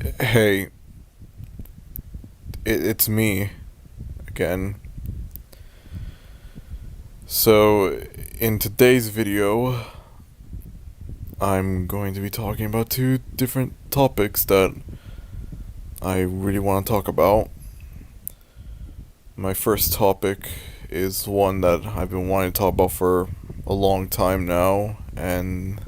Hey, it's me again. So, in today's video, I'm going to be talking about two different topics that I really want to talk about. My first topic is one that I've been wanting to talk about for a long time now, and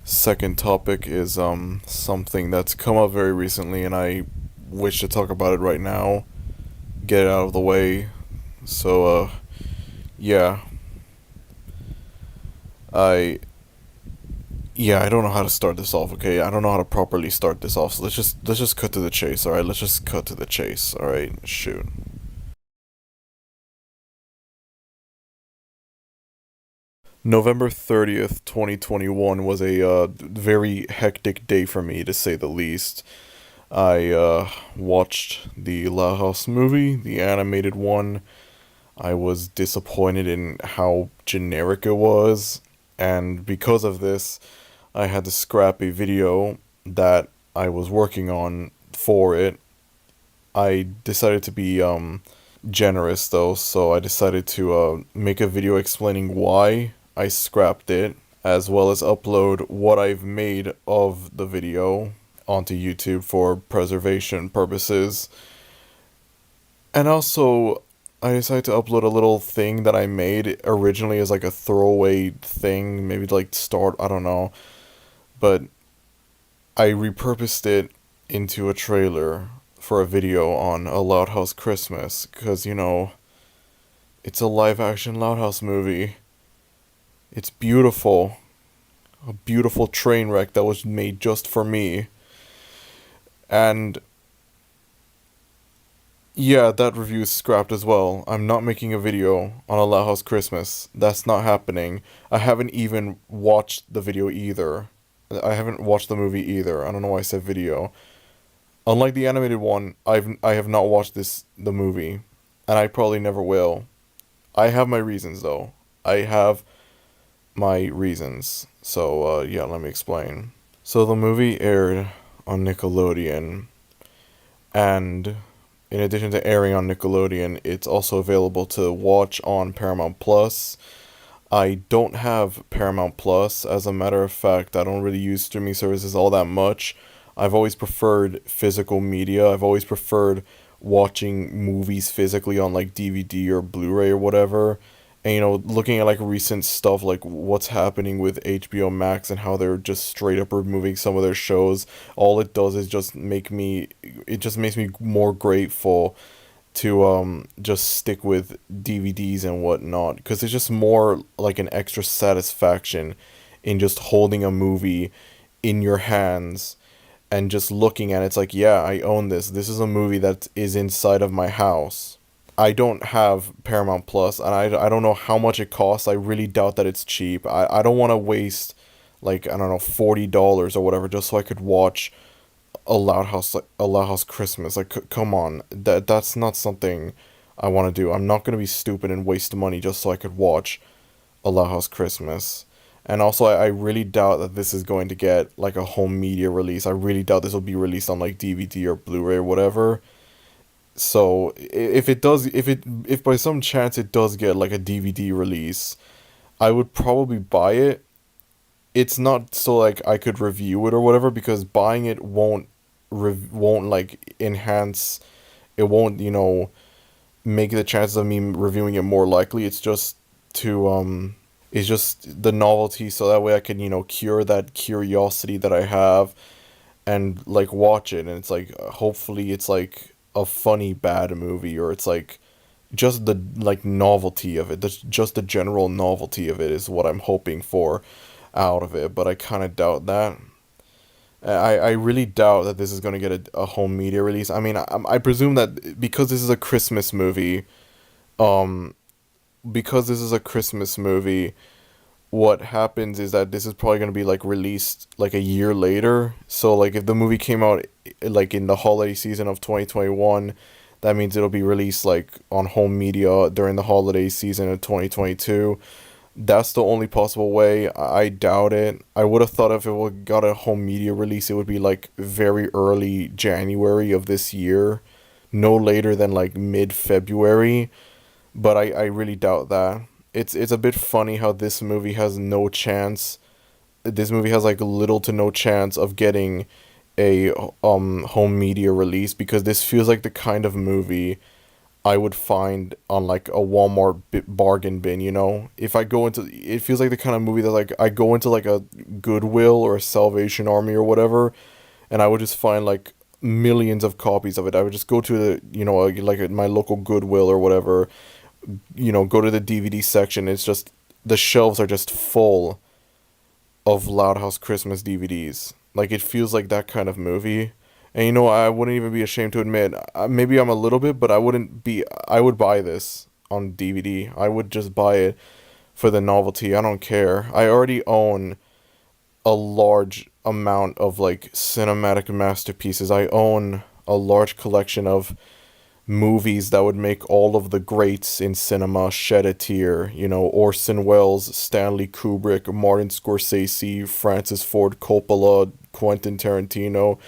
second topic is something that's come up very recently, and I wish to talk about it right now, get it out of the way. So, yeah, I I don't know how to start this off. Okay, I don't know how to properly start this off. So let's just cut to the chase. All right, let's just cut to the chase. All right, shoot. November 30th, 2021 was a very hectic day for me, to say the least. I watched the La House movie, the animated one. I was disappointed in how generic it was, and because of this, I had to scrap a video that I was working on for it. I decided to be generous though, so I decided to make a video explaining why I scrapped it, as well as upload what I've made of the video onto YouTube for preservation purposes. And also, I decided to upload a little thing that I made originally as like a throwaway thing, maybe to like start, I don't know. But I repurposed it into a trailer for a video on a Loud House Christmas, because, it's a live action Loud House movie. It's beautiful. A beautiful train wreck that was made just for me. And yeah, that review is scrapped as well. I'm not making a video on a Loud House Christmas. That's not happening. I haven't even watched the video either. I haven't watched the movie either. I don't know why I said video. Unlike the animated one, I have not watched the movie, and I probably never will. I have my reasons though. I have my reasons. So yeah, let me explain. So the movie aired on Nickelodeon, and in addition to airing on Nickelodeon, it's also available to watch on Paramount Plus. I don't have Paramount Plus. As a matter of fact, I don't really use streaming services all that much. I've always preferred physical media. I've always preferred watching movies physically on like DVD or Blu-ray or whatever. And looking at like recent stuff, like what's happening with HBO Max and how they're just straight up removing some of their shows, all it does is it just makes me more grateful to just stick with DVDs and whatnot, because it's just more like an extra satisfaction in just holding a movie in your hands and just looking at it. It's like, yeah, I own this. This is a movie that is inside of my house. I don't have Paramount Plus, and I don't know how much it costs. I really doubt that it's cheap. I don't want to waste, like, I don't know, $40 or whatever just so I could watch a Loud House Christmas. Like, come on, that's not something I want to do. I'm not gonna be stupid and waste money just so I could watch a Loud House Christmas. And also, I really doubt that this is going to get like a home media release. I really doubt this will be released on like DVD or Blu-ray or whatever. So if it does, if by some chance it does get like a DVD release, I would probably buy it. It's not so like I could review it or whatever, because buying it won't like enhance, it won't, make the chances of me reviewing it more likely. It's just to it's just the novelty, so that way I can, cure that curiosity that I have and like watch it, and it's like hopefully it's like a funny bad movie, or it's like just the like novelty of it. Just the general novelty of it is what I'm hoping for out of it, but I kind of doubt that. I really doubt that this is going to get a home media release. I mean, I presume that because this is a Christmas movie, um, because this is a Christmas movie, what happens is that this is probably going to be like released like a year later. So like if the movie came out like in the holiday season of 2021, that means it'll be released like on home media during the holiday season of 2022. That's the only possible way. I doubt it. I would have thought if it would got a home media release, it would be like very early January of this year, no later than like mid-February. But I really doubt that. It's a bit funny how this movie has no chance. This movie has like little to no chance of getting a home media release, because this feels like the kind of movie I would find on like a Walmart bargain bin, you know? If I go into, it feels like the kind of movie that like I go into like a Goodwill or a Salvation Army or whatever, and I would just find like millions of copies of it. I would just go to the, like my local Goodwill or whatever, go to the DVD section. It's just, the shelves are just full of Loud House Christmas DVDs. Like, it feels like that kind of movie. And I wouldn't even be ashamed to admit, maybe I'm a little bit, but I would buy this on DVD. I would just buy it for the novelty. I don't care. I already own a large amount of, like, cinematic masterpieces. I own a large collection of movies that would make all of the greats in cinema shed a tear. Orson Welles, Stanley Kubrick, Martin Scorsese, Francis Ford Coppola, Quentin Tarantino.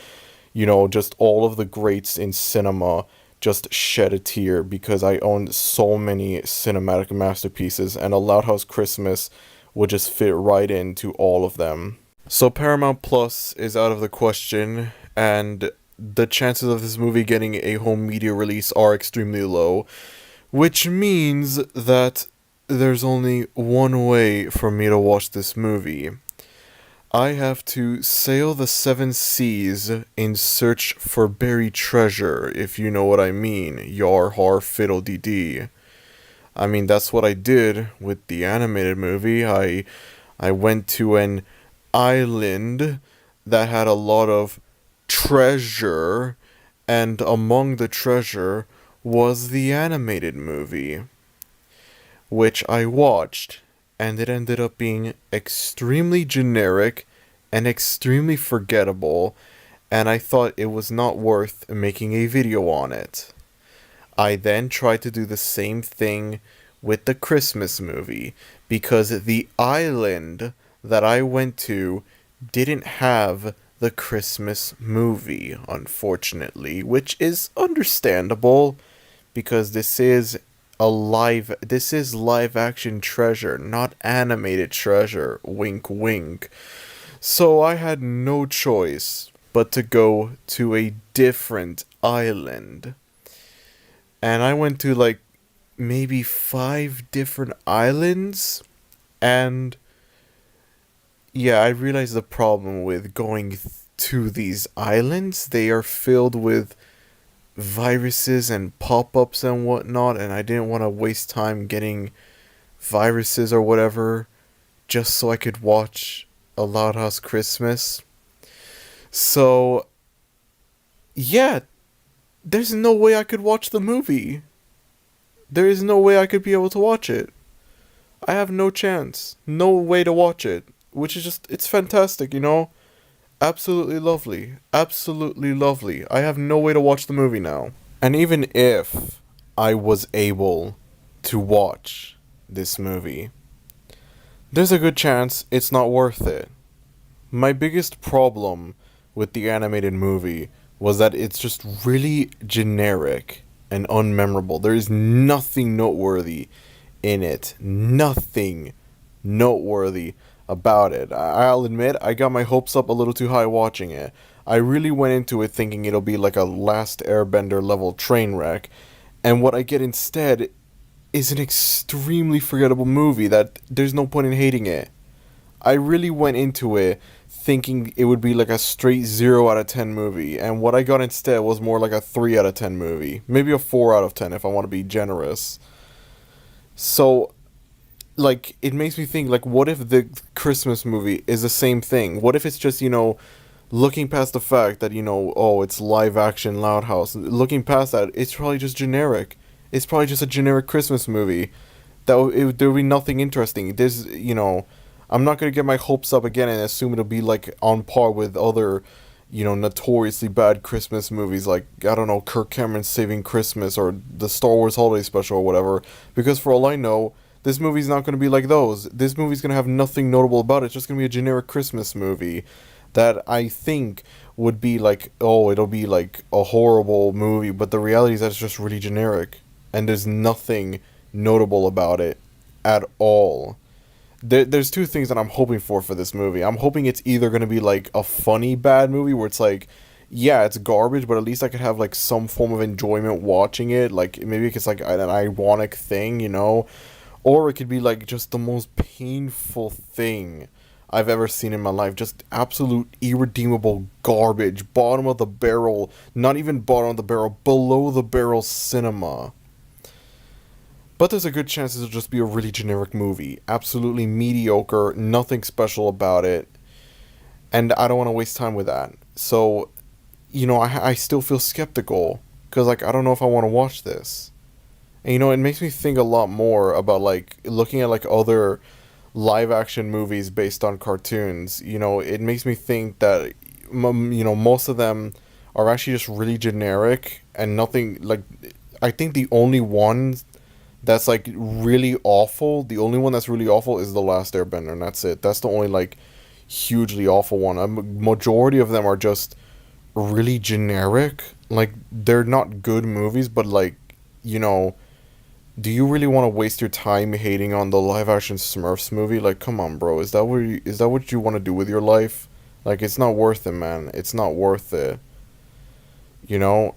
Just all of the greats in cinema just shed a tear because I own so many cinematic masterpieces, and A Loud House Christmas would just fit right into all of them. So Paramount Plus is out of the question, and the chances of this movie getting a home media release are extremely low, which means that there's only one way for me to watch this movie. I have to sail the seven seas in search for buried treasure, if you know what I mean. Yar har fiddle dee dee. I mean, that's what I did with the animated movie. I went to an island that had a lot of treasure, and among the treasure was the animated movie, which I watched. And it ended up being extremely generic and extremely forgettable, and I thought it was not worth making a video on it. I then tried to do the same thing with the Christmas movie, because the island that I went to didn't have the Christmas movie, unfortunately, which is understandable, because this is live action treasure, not animated treasure, wink wink. So I had no choice but to go to a different island. And I went to like maybe 5 different islands, and yeah, I realized the problem with going to these islands. They are filled with viruses and pop-ups and whatnot, and I didn't want to waste time getting viruses or whatever just so I could watch A Loud House Christmas. So yeah, there's no way I could watch the movie. There is no way I could be able to watch it. I have no chance, no way to watch it, which is just, it's fantastic, Absolutely lovely. Absolutely lovely. I have no way to watch the movie now. And even if I was able to watch this movie, there's a good chance it's not worth it. My biggest problem with the animated movie was that it's just really generic and unmemorable. There is nothing noteworthy in it. Nothing noteworthy about it. I'll admit, I got my hopes up a little too high watching it. I really went into it thinking it'll be like a Last Airbender level train wreck, and what I get instead is an extremely forgettable movie that there's no point in hating it. I really went into it thinking it would be like a straight 0 out of 10 movie, and what I got instead was more like a 3 out of 10 movie. Maybe a 4 out of 10 if I want to be generous. So like, it makes me think, like, what if the Christmas movie is the same thing? What if it's just, looking past the fact that, oh, it's live action Loud House. Looking past that, it's probably just generic. It's probably just a generic Christmas movie. There would be nothing interesting. There's, I'm not going to get my hopes up again and assume it'll be, like, on par with other, notoriously bad Christmas movies, like, I don't know, Kirk Cameron's Saving Christmas or the Star Wars Holiday Special or whatever. Because for all I know, This movie's not going to be like those. This movie's going to have nothing notable about it. It's just going to be a generic Christmas movie that I think would be like, oh, it'll be like a horrible movie, but the reality is that it's just really generic and there's nothing notable about it at all. There's two things that I'm hoping for this movie. I'm hoping it's either going to be like a funny bad movie where it's like, yeah, it's garbage, but at least I could have like some form of enjoyment watching it. Like maybe it's like an ironic thing, you know, or it could be like just the most painful thing I've ever seen in my life. Just absolute irredeemable garbage, bottom of the barrel, not even bottom of the barrel, below the barrel cinema. But there's a good chance it'll just be a really generic movie. Absolutely mediocre, nothing special about it. And I don't want to waste time with that. So, you know, I still feel skeptical. Because, like, I don't know if I want to watch this. And, you know, it makes me think a lot more about, like, looking at, like, other live action movies based on cartoons. You know, it makes me think that, you know, most of them are actually just really generic. And nothing, like, I think the only one that's like really awful, the only one that's really awful is The Last Airbender, and that's it. That's the only like hugely awful one. A majority of them are just really generic. Like they're not good movies, but like, you know, do you really want to waste your time hating on the live action Smurfs movie? Like, come on, bro. Is that what you want to do with your life? Like, it's not worth it, man. It's not worth it. You know,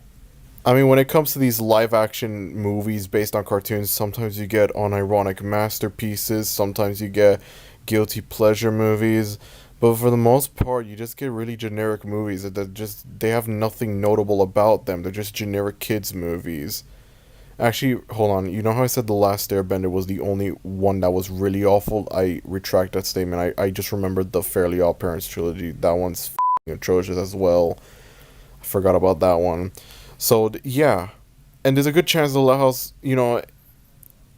I mean, when it comes to these live action movies based on cartoons, sometimes you get unironic masterpieces, sometimes you get guilty pleasure movies, but for the most part, you just get really generic movies that just, they have nothing notable about them. They're just generic kids movies. Actually, hold on. You know how I said The Last Airbender was the only one that was really awful? I retract that statement. I just remembered the Fairly Odd Parents trilogy. That one's f***ing atrocious as well. I forgot about that one. So yeah, and there's a good chance the House, you know,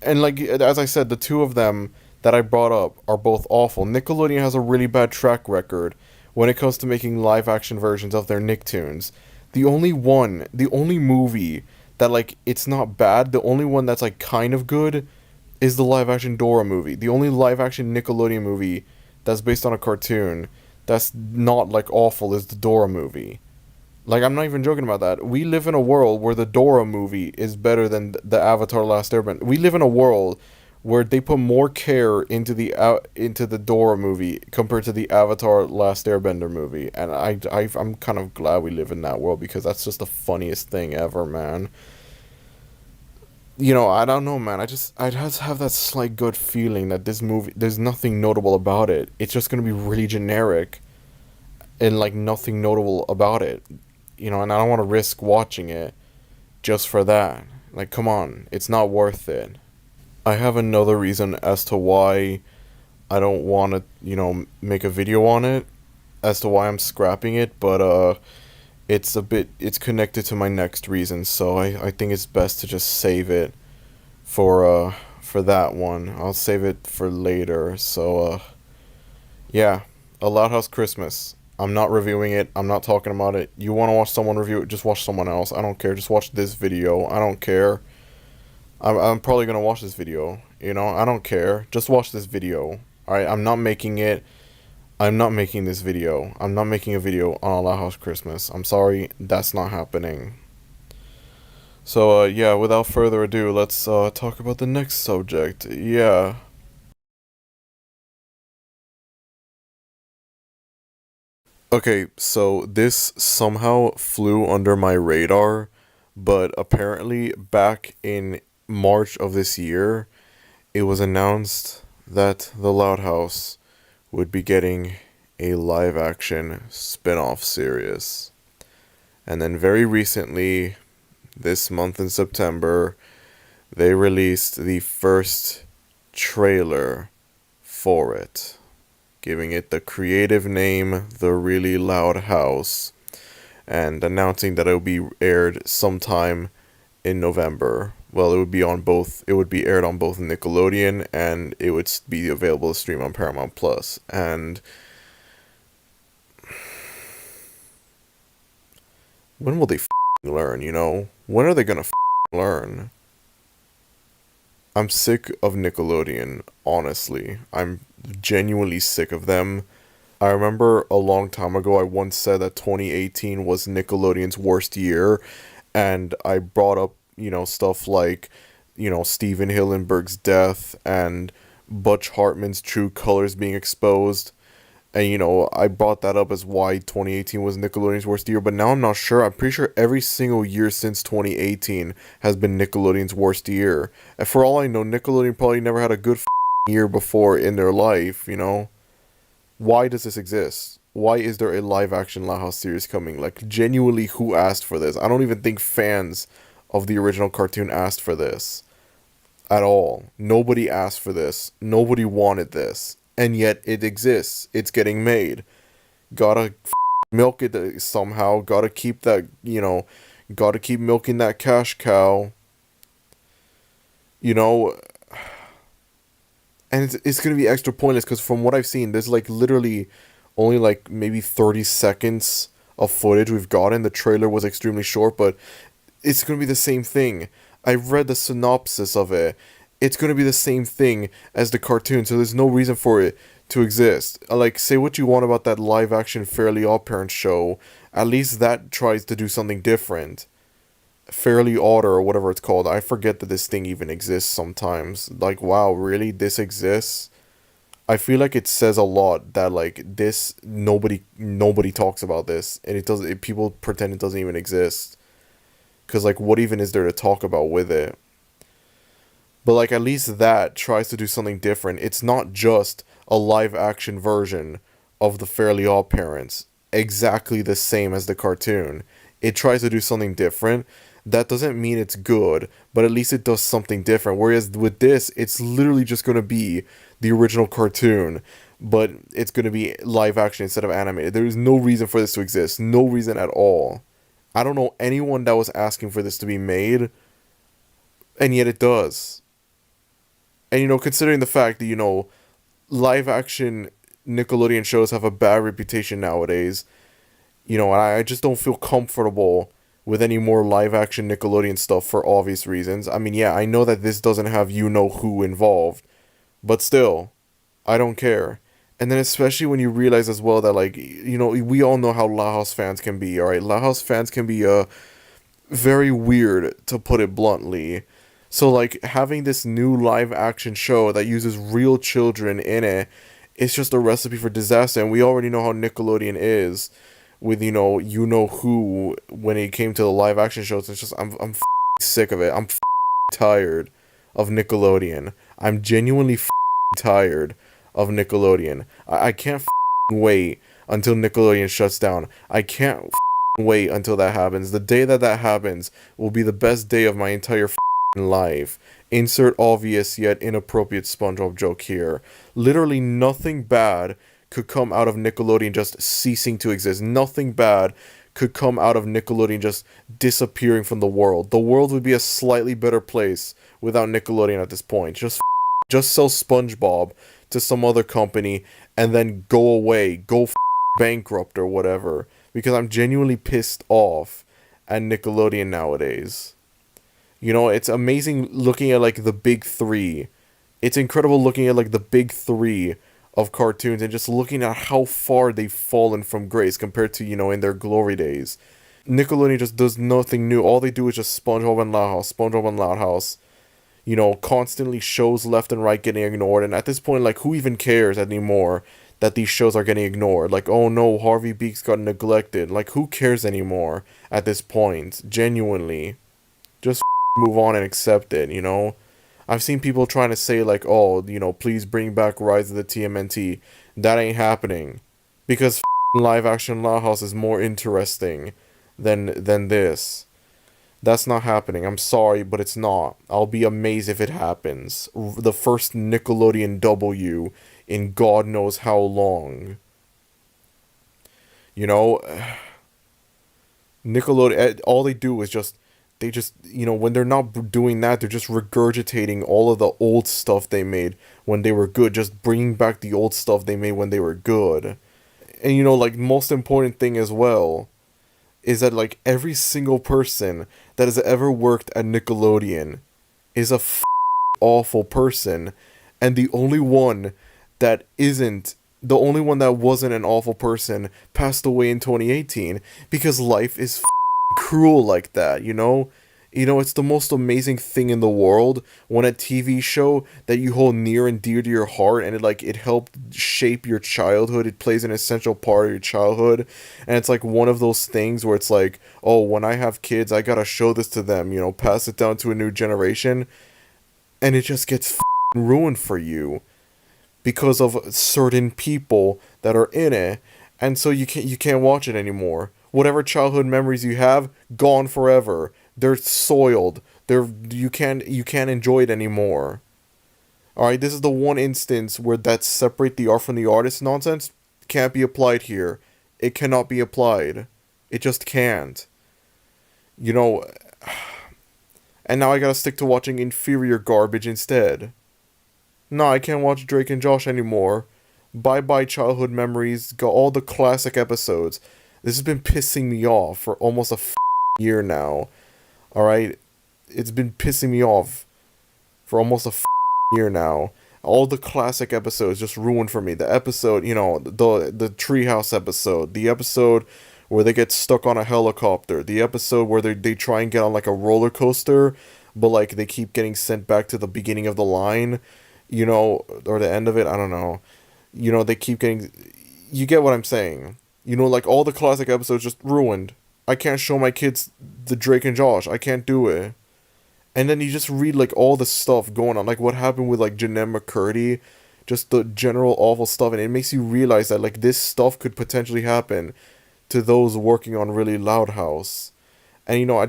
and like as I said, the two of them that I brought up are both awful. Nickelodeon has a really bad track record when it comes to making live action versions of their Nicktoons. The only movie that like it's not bad, the only one that's like kind of good is the live action Dora movie. The only live action Nickelodeon movie that's based on a cartoon that's not like awful is the Dora movie. Like, I'm not even joking about that. We live in a world where the Dora movie is better than the Avatar Last Airbender. We live in a world where they put more care into the Dora movie compared to the Avatar Last Airbender movie. And I'm kind of glad we live in that world because that's just the funniest thing ever, man. You know, I don't know, man. I just have that slight good feeling that this movie, there's nothing notable about it. It's just going to be really generic and, like, nothing notable about it. You know, and I don't want to risk watching it just for that. Like, come on, it's not worth it. I have another reason as to why I don't want to, you know, make a video on it, as to why I'm scrapping it, but it's connected to my next reason, so I think it's best to just save it for that one. I'll save it for later. So yeah, A Loud House Christmas. I'm not reviewing it. I'm not talking about it. You want to watch someone review it, just watch someone else. I don't care. Just watch this video. I don't care. I'm probably going to watch this video. You know, I don't care. Just watch this video. Alright, I'm not making it. I'm not making this video. I'm not making a video on A Loud House Christmas. I'm sorry. That's not happening. So, yeah, without further ado, let's talk about the next subject. Yeah. Okay, so this somehow flew under my radar, but apparently back in March of this year, it was announced that The Loud House would be getting a live action spin off series. And then very recently, this month in September, they released the first trailer for it, giving it the creative name The Really Loud House, and announcing that it will be aired sometime in November. Well, it would be aired on both Nickelodeon and it would be available to stream on Paramount Plus. And when will they learn, you know? When are they gonna learn? I'm sick of Nickelodeon, honestly. I'm genuinely sick of them. I remember a long time ago I once said that 2018 was Nickelodeon's worst year, and I brought up, stuff like, Steven Hillenburg's death and Butch Hartman's true colors being exposed. And, I brought that up as why 2018 was Nickelodeon's worst year, but now I'm not sure. I'm pretty sure every single year since 2018 has been Nickelodeon's worst year. And for all I know, Nickelodeon probably never had a good year before in their life. Why does this exist? Why is there a live action Loud House series coming? Like, genuinely, who asked for this? I don't even think fans of the original cartoon asked for this at all. Nobody asked for this. Nobody wanted this. And yet it exists. It's getting made. Gotta milk it somehow. Gotta keep that, gotta keep milking that cash cow. You know, and it's going to be extra pointless because from what I've seen, there's like literally only like maybe 30 seconds of footage we've gotten. The trailer was extremely short, but it's going to be the same thing. I've read the synopsis of it. It's going to be the same thing as the cartoon, so there's no reason for it to exist. Like, say what you want about that live action Fairly Odd Parents show, at least that tries to do something different. Fairly Odd or whatever it's called. I forget that this thing even exists sometimes. Like, wow, really? This exists? I feel like it says a lot that like this nobody talks about this, and people pretend it doesn't even exist. Cuz like what even is there to talk about with it? But like at least that tries to do something different. It's not just a live action version of the Fairly Odd Parents, exactly the same as the cartoon. It tries to do something different. That doesn't mean it's good, but at least it does something different. Whereas with this, it's literally just going to be the original cartoon, but it's going to be live action instead of animated. There is no reason for this to exist. No reason at all. I don't know anyone that was asking for this to be made, and yet it does. And, considering the fact that, live action Nickelodeon shows have a bad reputation nowadays, and I just don't feel comfortable with any more live action Nickelodeon stuff for obvious reasons. I mean, yeah, I know that this doesn't have who involved, but still, I don't care. And then especially when you realize as well that, like, we all know how La House fans can be, alright? La House fans can be, very weird, to put it bluntly. So, like, having this new live action show that uses real children in it, it's just a recipe for disaster. And we already know how Nickelodeon is with, who, when it came to the live action shows. It's just, I'm sick of it. I'm tired of Nickelodeon. I'm genuinely tired of Nickelodeon. I can't wait until Nickelodeon shuts down. I can't wait until that happens. The day that happens will be the best day of my entire life. Insert obvious yet inappropriate SpongeBob joke here. Literally nothing bad could come out of Nickelodeon just ceasing to exist. Nothing bad could come out of Nickelodeon just disappearing from the world. The world would be a slightly better place without Nickelodeon at this point. Just sell SpongeBob to some other company and then go away. Go bankrupt or whatever. Because I'm genuinely pissed off at Nickelodeon nowadays. It's amazing looking at, like, the big three. It's incredible looking at, like, the big three of cartoons and just looking at how far they've fallen from grace compared to, in their glory days. Nickelodeon just does nothing new. All they do is just SpongeBob and Loud House, SpongeBob and Loud House. Constantly shows left and right getting ignored. And at this point, like, who even cares anymore that these shows are getting ignored? Like, oh no, Harvey Beaks got neglected. Like, who cares anymore at this point? Genuinely. Just move on and accept it, I've seen people trying to say, like, oh, please bring back Rise of the TMNT. That ain't happening. Because live action Loud House is more interesting than this. That's not happening. I'm sorry, but it's not. I'll be amazed if it happens. The first Nickelodeon W in God knows how long. Nickelodeon, all they do is just, when they're not doing that, they're just regurgitating all of the old stuff they made when they were good, just bringing back the old stuff they made when they were good. And, like, most important thing as well is that, like, every single person that has ever worked at Nickelodeon is a awful person, and the only one that isn't, the only one that wasn't an awful person passed away in 2018 because life is cruel like that, you know? You know, it's the most amazing thing in the world when a TV show that you hold near and dear to your heart, and it helped shape your childhood. It plays an essential part of your childhood, and it's like one of those things where it's like, oh, when I have kids, I gotta show this to them, you know, pass it down to a new generation, and it just gets ruined for you because of certain people that are in it, and so you can't watch it anymore. Whatever childhood memories you have, gone forever. They're soiled. You can't enjoy it anymore. All right, this is the one instance where that separate the art from the artist nonsense can't be applied here. It cannot be applied. It just can't. You know, and now I gotta stick to watching inferior garbage instead. No, I can't watch Drake and Josh anymore. Bye bye childhood memories. Got all the classic episodes. This has been pissing me off for almost a year now. Alright? It's been pissing me off for almost a year now. All the classic episodes just ruined for me. The episode, you know, the treehouse episode. The episode where they get stuck on a helicopter. The episode where they try and get on like a roller coaster, but like they keep getting sent back to the beginning of the line, you know, or the end of it. I don't know. You know, they keep getting... You get what I'm saying. You know, like all the classic episodes just ruined. I can't show my kids the Drake and Josh. I can't do it. And then you just read like all the stuff going on, like what happened with like Jeanette McCurdy, just the general awful stuff, and it makes you realize that like this stuff could potentially happen to those working on Really Loud House. And you know, I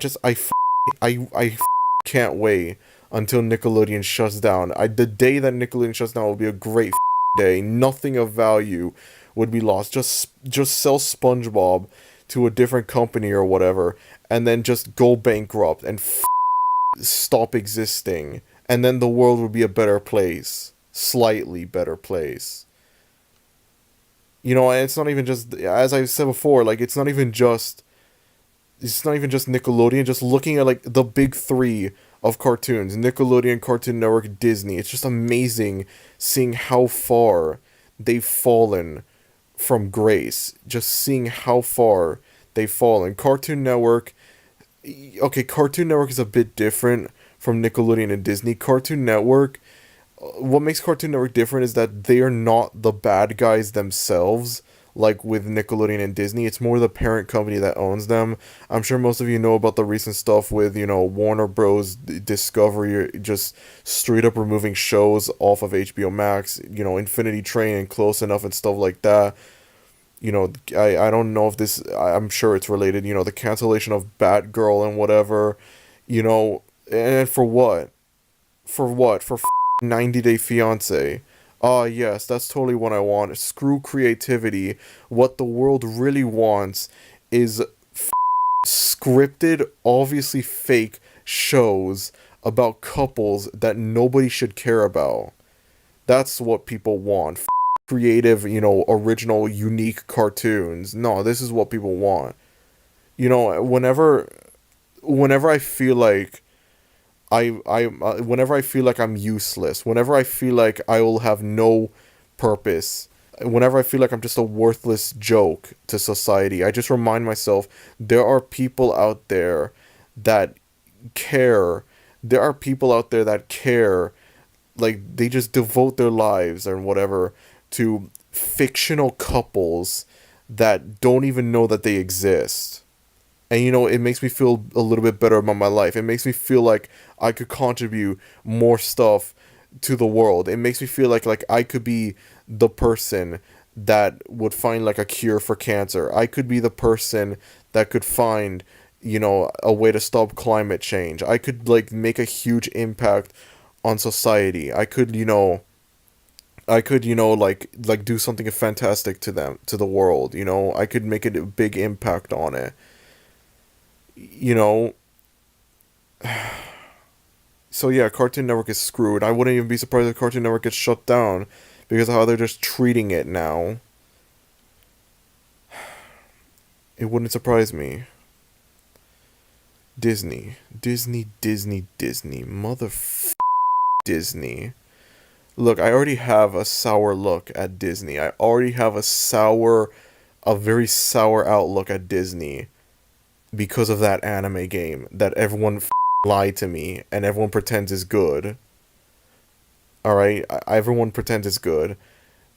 can't wait until Nickelodeon shuts down. The day that Nickelodeon shuts down will be a great day. Nothing of value would be lost. Just sell SpongeBob to a different company or whatever, and then just go bankrupt and stop existing, and then the world would be a better place, slightly better place. You know, and it's not even just, as I said before, like it's not even just Nickelodeon. Just looking at like the big three of cartoons: Nickelodeon, Cartoon Network, Disney. It's just amazing seeing how far they've fallen from grace. Just seeing how far they've fallen. Cartoon Network is a bit different from Nickelodeon and Disney. Cartoon Network, what makes Cartoon Network different is that they are not the bad guys themselves, like with Nickelodeon and Disney. It's more the parent company that owns them. I'm sure most of you know about the recent stuff with, you know, Warner Bros. Discovery just straight up removing shows off of HBO Max, you know, Infinity Train and Close Enough and stuff like that. You know, I don't know if this, I'm sure it's related, you know, the cancellation of Batgirl and whatever, you know, and for what? For 90 Day Fiancé. Ah, yes, that's totally what I want. Screw creativity. What the world really wants is scripted, obviously fake shows about couples that nobody should care about. That's what people want. Creative, you know, original, unique cartoons. No, this is what people want. You know, whenever I feel like whenever I feel like I'm useless, whenever I feel like I will have no purpose, whenever I feel like I'm just a worthless joke to society, I just remind myself there are people out there that care. There are people out there that care. Like, they just devote their lives and whatever to fictional couples that don't even know that they exist. And, you know, it makes me feel a little bit better about my life. It makes me feel like I could contribute more stuff to the world. It makes me feel like I could be the person that would find, like, a cure for cancer. I could be the person that could find, you know, a way to stop climate change. I could, like, make a huge impact on society. I could, you know, like do something fantastic to the world, you know. I could make a big impact on it. You know, so yeah, Cartoon Network is screwed. I wouldn't even be surprised if Cartoon Network gets shut down because of how they're just treating it now. It wouldn't surprise me. Disney. Motherfucker. Disney. Look, I already have a sour look at Disney. I already have a very sour outlook at Disney because of that anime game that everyone lied to me and everyone pretends is good. Alright? Everyone pretends it's good.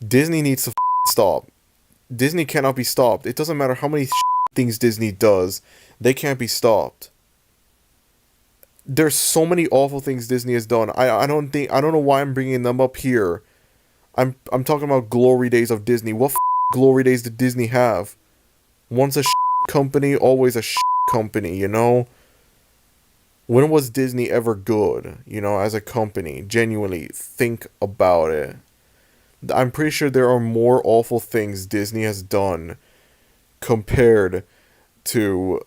Disney needs to stop. Disney cannot be stopped. It doesn't matter how many things Disney does, they can't be stopped. There's so many awful things Disney has done. I don't know why I'm bringing them up here. I'm talking about glory days of Disney. What glory days did Disney have? Once a company, always a company, you know? When was Disney ever good, you know, as a company? Genuinely, think about it. I'm pretty sure there are more awful things Disney has done compared to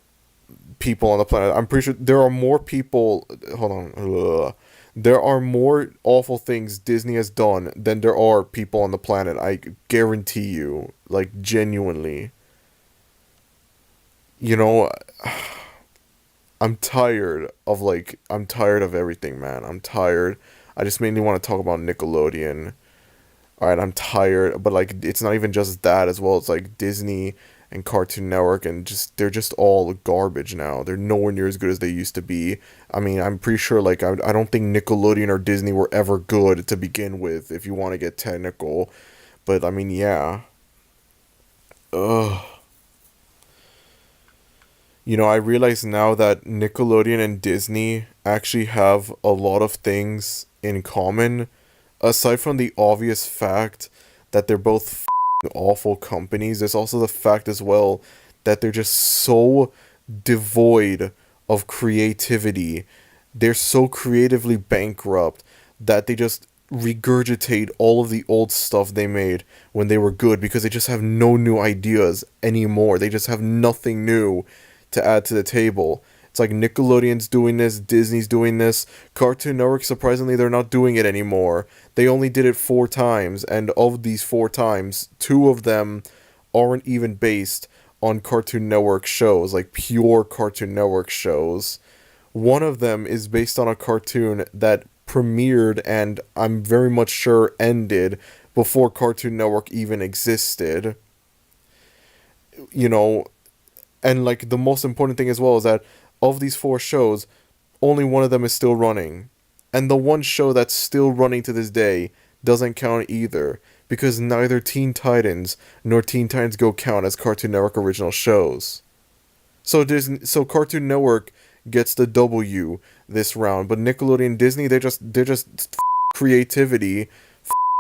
people on the planet. I'm pretty sure there are more people... Hold on. Ugh. There are more awful things Disney has done than there are people on the planet. I guarantee you. Like, genuinely. You know... I'm tired of everything, man. I'm tired. I just mainly want to talk about Nickelodeon. Alright, I'm tired. But, like, it's not even just that as well. It's, like, Disney and Cartoon Network, and they're just all garbage now. They're nowhere near as good as they used to be. I mean, I'm pretty sure, like, I don't think Nickelodeon or Disney were ever good to begin with, if you want to get technical. But, I mean, yeah. Ugh. You know, I realize now that Nickelodeon and Disney actually have a lot of things in common, aside from the obvious fact that they're both awful companies. There's also the fact as well that they're just so devoid of creativity. They're so creatively bankrupt that they just regurgitate all of the old stuff they made when they were good, because they just have no new ideas anymore. They just have nothing new to add to the table. It's like Nickelodeon's doing this, Disney's doing this, Cartoon Network, surprisingly, they're not doing it anymore. They only did it 4 times, and of these 4 times, 2 of them aren't even based on Cartoon Network shows, like pure Cartoon Network shows. One of them is based on a cartoon that premiered and I'm very much sure ended before Cartoon Network even existed. You know, and like the most important thing as well is that of these 4 shows, only one of them is still running. And the one show that's still running to this day doesn't count either, because neither Teen Titans nor Teen Titans Go count as Cartoon Network original shows. So Cartoon Network gets the W this round, but Nickelodeon and Disney, they're just creativity,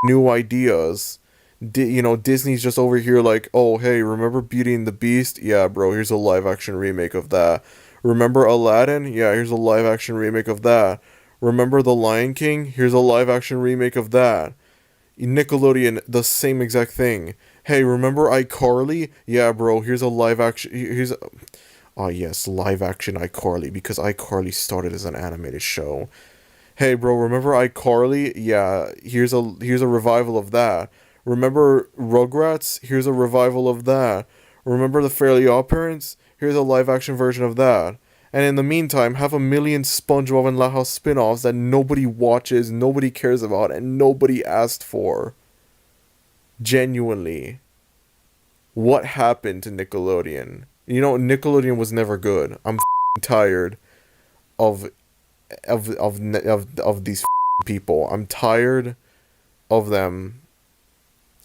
new ideas. You know, Disney's just over here like, oh, hey, remember Beauty and the Beast? Yeah, bro, here's a live-action remake of that. Remember Aladdin? Yeah, here's a live-action remake of that. Remember The Lion King? Here's a live-action remake of that. Nickelodeon, the same exact thing. Hey, remember iCarly? Yeah, bro, here's a live-action... Oh, yes, live-action iCarly, because iCarly started as an animated show. Hey, bro, remember iCarly? Yeah, here's a revival of that. Remember Rugrats? Here's a revival of that. Remember The Fairly OddParents? Here's a live-action version of that. And in the meantime, have a million SpongeBob and Loud House spin-offs that nobody watches, nobody cares about, and nobody asked for. Genuinely. What happened to Nickelodeon? You know, Nickelodeon was never good. I'm tired of these people. I'm tired of them.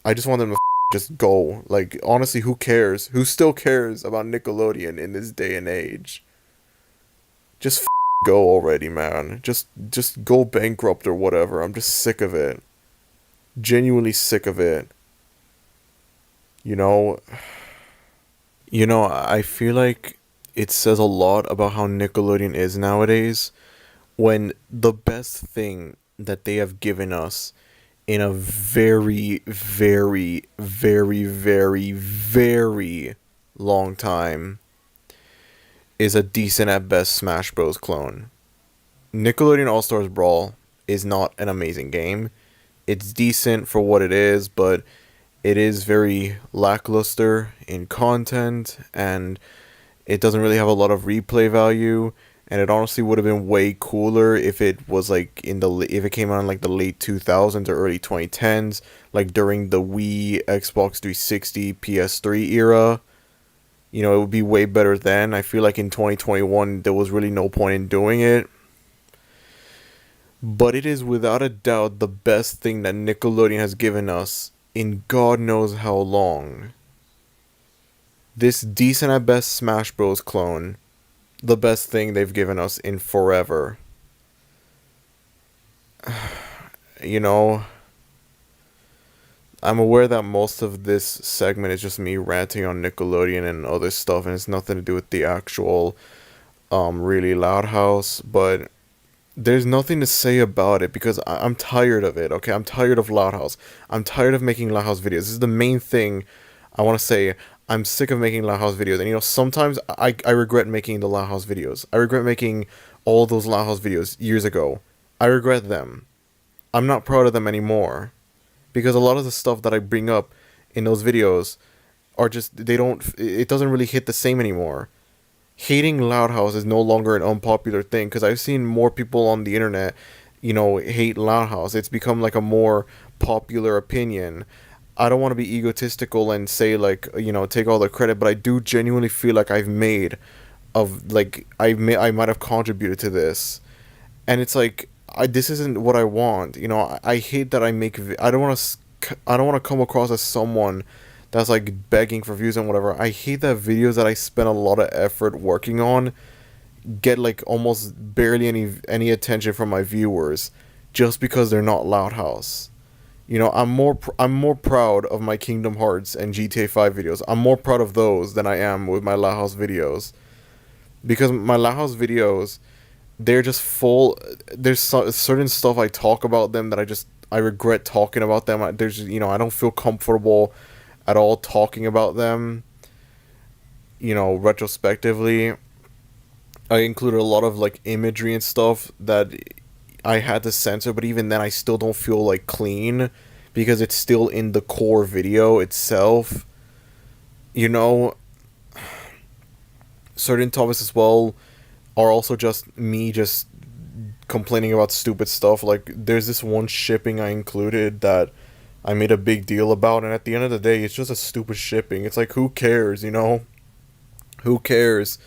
I just want them to just go. Like, honestly, who cares? Who still cares about Nickelodeon in this day and age? Just go already, man. Just go bankrupt or whatever. I'm just sick of it. Genuinely sick of it. You know, I feel like it says a lot about how Nickelodeon is nowadays when the best thing that they have given us in a very, very, very, very, very long time is a decent at best Smash Bros. Clone. Nickelodeon All-Stars Brawl is not an amazing game. It's decent for what it is, but it is very lackluster in content, and it doesn't really have a lot of replay value. And it honestly would have been way cooler if it was like if it came out in like the late 2000s or early 2010s, like during the Wii, Xbox 360, PS3 era. You know, it would be way better then. I feel like in 2021 there was really no point in doing it. But it is without a doubt the best thing that Nickelodeon has given us in God knows how long. This decent at best Smash Bros. Clone, the best thing they've given us in forever. You know, I'm aware that most of this segment is just me ranting on Nickelodeon and other stuff, and it's nothing to do with the actual really loud house, but there's nothing to say about it because I'm tired of it, okay? I'm tired of Loud House. I'm tired of making Loud House videos. This is the main thing I want to say. I'm sick of making Loud House videos. And, you know, sometimes I regret making the Loud House videos. I regret making all those Loud House videos years ago. I regret them. I'm not proud of them anymore. Because a lot of the stuff that I bring up in those videos are just, it doesn't really hit the same anymore. Hating Loud House is no longer an unpopular thing because I've seen more people on the internet, you know, hate Loud House. It's become like a more popular opinion. I don't want to be egotistical and say like, you know, take all the credit, but I do genuinely feel like I might have contributed to this, and it's like this isn't what I want. You know, I hate that I don't want to come across as someone that's like begging for views and whatever. I hate that videos that I spend a lot of effort working on get like almost barely any attention from my viewers just because they're not Loud House. You know, I'm more proud of my Kingdom Hearts and GTA 5 videos. I'm more proud of those than I am with my Loud House videos. Because my Loud House videos, they're just full. There's certain stuff I talk about them that I regret talking about them. There's, you know, I don't feel comfortable at all talking about them, you know, retrospectively. I included a lot of like imagery and stuff that I had to censor, but even then I still don't feel like clean because it's still in the core video itself. You know, certain topics as well are also just me just complaining about stupid stuff. Like there's this one shipping I included that I made a big deal about, and at the end of the day, it's just a stupid shipping. It's like, who cares, you know? Who cares?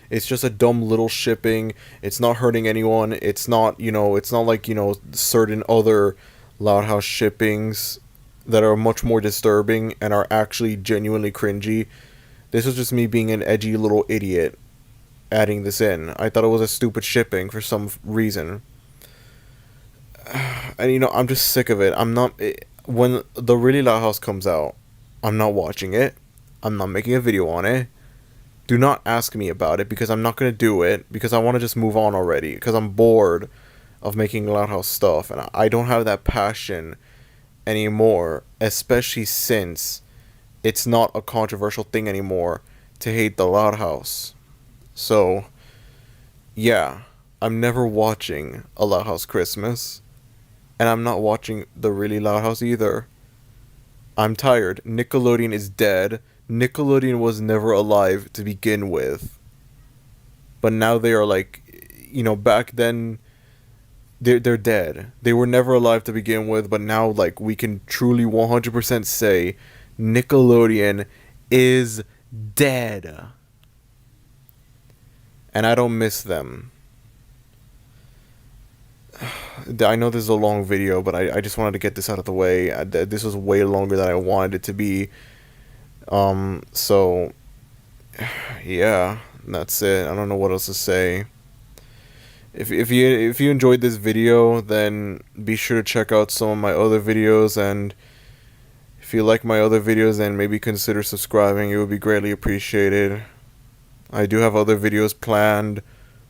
It's just a dumb little shipping. It's not hurting anyone. It's not, you know, it's not like, you know, certain other Loud House shippings that are much more disturbing and are actually genuinely cringy. This was just me being an edgy little idiot adding this in. I thought it was a stupid shipping for some reason. And, you know, I'm just sick of it. When the Really Loud House comes out, I'm not watching it. I'm not making a video on it. Do not ask me about it because I'm not going to do it because I want to just move on already because I'm bored of making Loud House stuff and I don't have that passion anymore, especially since it's not a controversial thing anymore to hate the Loud House. So, yeah, I'm never watching a Loud House Christmas. And I'm not watching the Really Loud House either. I'm tired. Nickelodeon is dead. Nickelodeon was never alive to begin with. But now they are like, you know, back then they're dead. They were never alive to begin with, but now like we can truly 100% say Nickelodeon is dead. And I don't miss them. I know this is a long video, but I just wanted to get this out of the way. This was way longer than I wanted it to be. So, yeah, that's it. I don't know what else to say. If you enjoyed this video, then be sure to check out some of my other videos, and if you like my other videos, then maybe consider subscribing. It would be greatly appreciated. I do have other videos planned.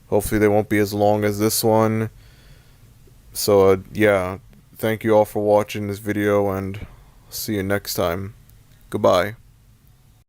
Hopefully they won't be as long as this one. So, yeah, thank you all for watching this video, and see you next time. Goodbye.